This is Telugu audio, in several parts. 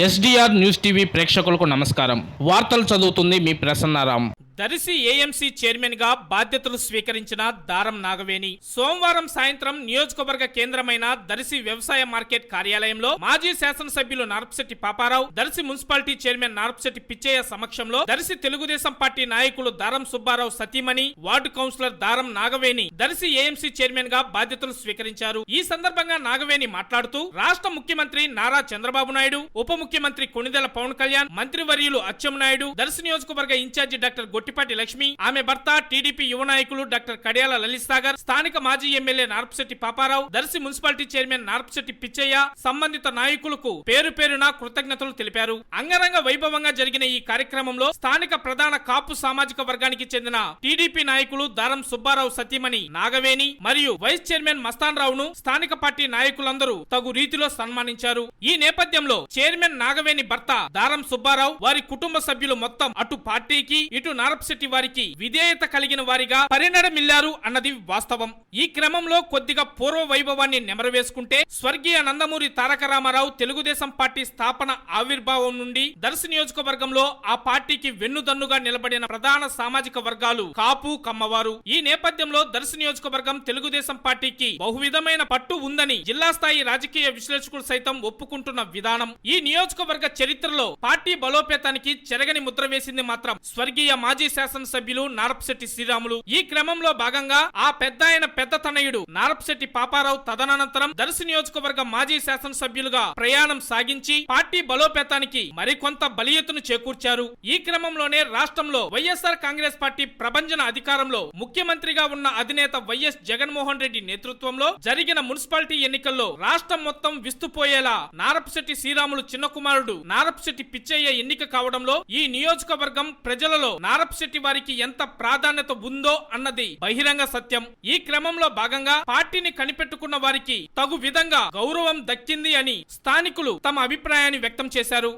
ఎస్డిఆర్ న్యూస్ టీవీ ప్రేక్షకులకు నమస్కారం. వార్తలు చదువుతుంది మీ ప్రసన్నారాం. దర్శి ఏఎంసీ చైర్మన్ గా బాధ్యతలు స్వీకరించిన దారం నాగవేణి సోమవారం సాయంత్రం నియోజకవర్గ కేంద్రమైన దర్శి వ్యవసాయ మార్కెట్ కార్యాలయంలో మాజీ శాసనసభ్యులు నార్పశెట్టి పాపారావు, దర్శి మున్సిపాలిటీ చైర్మన్ నార్పశెట్టి పిచ్చయ్య సమక్షంలో దర్శి తెలుగుదేశం పార్టీ నాయకులు దారం సుబ్బారావు సతీమణి, వార్డు కౌన్సిలర్ దారం నాగవేణి దర్శి ఏఎంసీ చైర్మన్ గా బాధ్యతలు స్వీకరించారు. ఈ సందర్భంగా నాగవేణి మాట్లాడుతూ రాష్ట్ర ముఖ్యమంత్రి నారా చంద్రబాబు నాయుడు, ఉప ముఖ్యమంత్రి కొణిదెల పవన్ కళ్యాణ్, మంత్రివర్యులు అచ్చెన్నాయుడు, దర్శి నియోజకవర్గ ఇన్ఛార్జి డాక్టర్ గొట్టిపాటి లక్ష్మి, ఆమె భర్త టీడీపీ యువ నాయకులు డాక్టర్ కడియాల లలిత్ సాగర్, స్థానిక మాజీ MLA Narpasetti Paparao, Darsi municipality chairman Narpasetti Pitchaiah, సంబంధిత నాయకులకు పేరు పేరున కృతజ్ఞతలు తెలిపారు. అంగరంగ వైభవంగా జరిగిన ఈ కార్యక్రమంలో స్థానిక ప్రధాన కాపు సామాజిక వర్గానికి చెందిన టీడీపీ నాయకులు దారం సుబ్బారావు సతీమణి నాగవేణి మరియు వైస్ చైర్మన్ మస్తాన్ రావును స్థానిక పార్టీ నాయకులందరూ తగు రీతిలో సన్మానించారు. ఈ నేపథ్యంలో చైర్మన్ నాగవేణి భర్త దారం సుబ్బారావు, వారి కుటుంబ సభ్యులు మొత్తం అటు పార్టీకి ఇటు నార్పశెట్టి వారికి విధేయత కలిగిన వారిగా పరిణమిల్లారు అన్నది వాస్తవం. ఈ క్రమంలో కొద్దిగా పూర్వ వైభవాన్ని నెమరవేసుకుంటే స్వర్గీయ నందమూరి తారక రామారావు తెలుగుదేశం పార్టీ స్థాపన ఆవిర్భావం నుండి దర్శి నియోజకవర్గంలో ఆ పార్టీకి వెన్నుదన్నుగా నిలబడిన ప్రధాన సామాజిక వర్గాలు కాపు కమ్మవారు. ఈ నేపథ్యంలో దర్శి నియోజకవర్గం తెలుగుదేశం పార్టీకి బహువిధమైన పట్టు ఉందని జిల్లా స్థాయి రాజకీయ విశ్లేషకులు సైతం ఒప్పుకుంటున్న విధానం ఈ నియోజకవర్గ చరిత్రలో పార్టీ బలోపేతానికి చెరగని ముద్ర వేసింది మాత్రం స్వర్గీయ మాజీ శాసనసభ్యులు నార్పశెట్టి శ్రీరాములు. ఈ క్రమంలో భాగంగా ఆ పెద్ద తనయుడు నార్పశెట్టి పాపారావు తదనంతరం దర్శి నియోజకవర్గ మాజీ శాసనసభ్యులుగా ప్రయాణం సాగించి పార్టీ బలోపేతానికి మరికొంత బలీయతను చేకూర్చారు. ఈ క్రమంలోనే రాష్ట్రంలో వైఎస్ఆర్ కాంగ్రెస్ పార్టీ ప్రభంజన అధికారంలో ముఖ్యమంత్రిగా ఉన్న అధినేత వైఎస్ జగన్మోహన్ రెడ్డి నేతృత్వంలో జరిగిన మున్సిపాలిటీ ఎన్నికల్లో రాష్ట్రం మొత్తం విస్తుపోయేలా నార్పశెట్టి శ్రీరాములు చిన్న కుమారుడు నార్పశెట్టి పిచ్చయ్య ఎన్నిక కావడంలో ఈ నియోజకవర్గం ప్రజలలో నార్పశెట్టి వారికి ఎంత ప్రాధాన్యత ఉందో అన్నది బహిరంగ సత్యం. ఈ క్రమంలో భాగంగా పార్టీని కనిపెట్టుకున్న వారికి తగు విధంగా గౌరవం దక్కింది అని స్థానికులు తమ అభిప్రాయాన్ని వ్యక్తం చేశారు.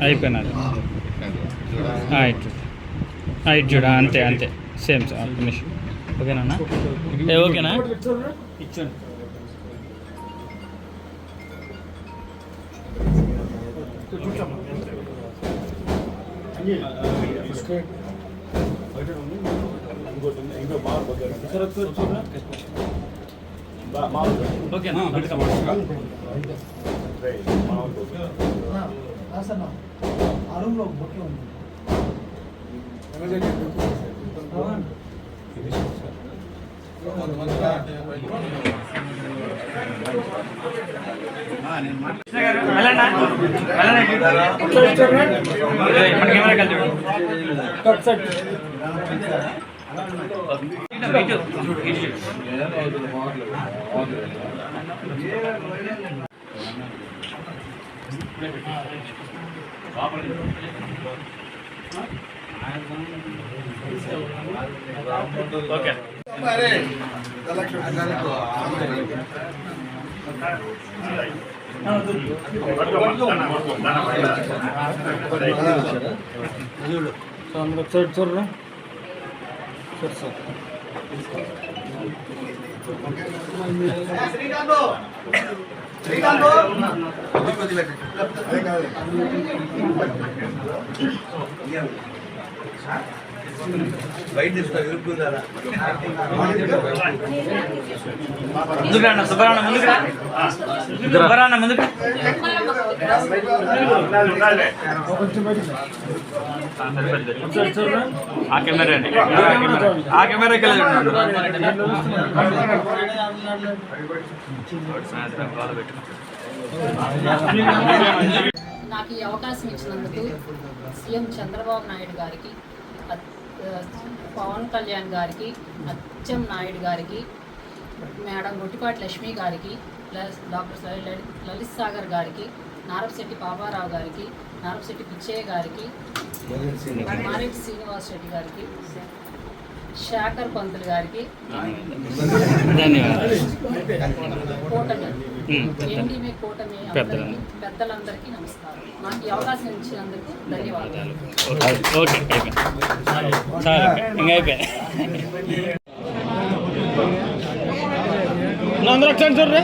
అయిపోయినారు ఇటు చూడ అంతే అంతే సేమ్ నిమిషం ఓకేనా ఓకేనా ఇచ్చాను ఓకేనా ఓకే ఒకసారి చూడరా సార్ సార్ ముందుకు సుబ్బరాన్న ముందుకు ఆ కెమెరా అండి ఆ కెమెరాకి నాకు ఈ అవకాశం ఇచ్చినందుకు సీఎం చంద్రబాబు నాయుడు గారికి పవన్ కళ్యాణ్ గారికి, అచ్చం నాయుడు గారికి, మేడం గొట్టిపాటి లక్ష్మి గారికి, ప్లస్ డాక్టర్ లలిత్ సాగర్ గారికి, నారపశెట్టి పాపారావు గారికి, నారపశెట్టి పిచ్చయ్య గారికి, మారెడ్డి శ్రీనివాస్ రెడ్డి గారికి, శాకర్ పంతులు గారికి, కూటమి ఎన్డీఏ కూటమి పెద్దలందరికీ నమస్కారం. నాకు ఈ అవకాశం ఇచ్చినందుకు ధన్యవాదాలు. అందరూ వచ్చాను చూడండి.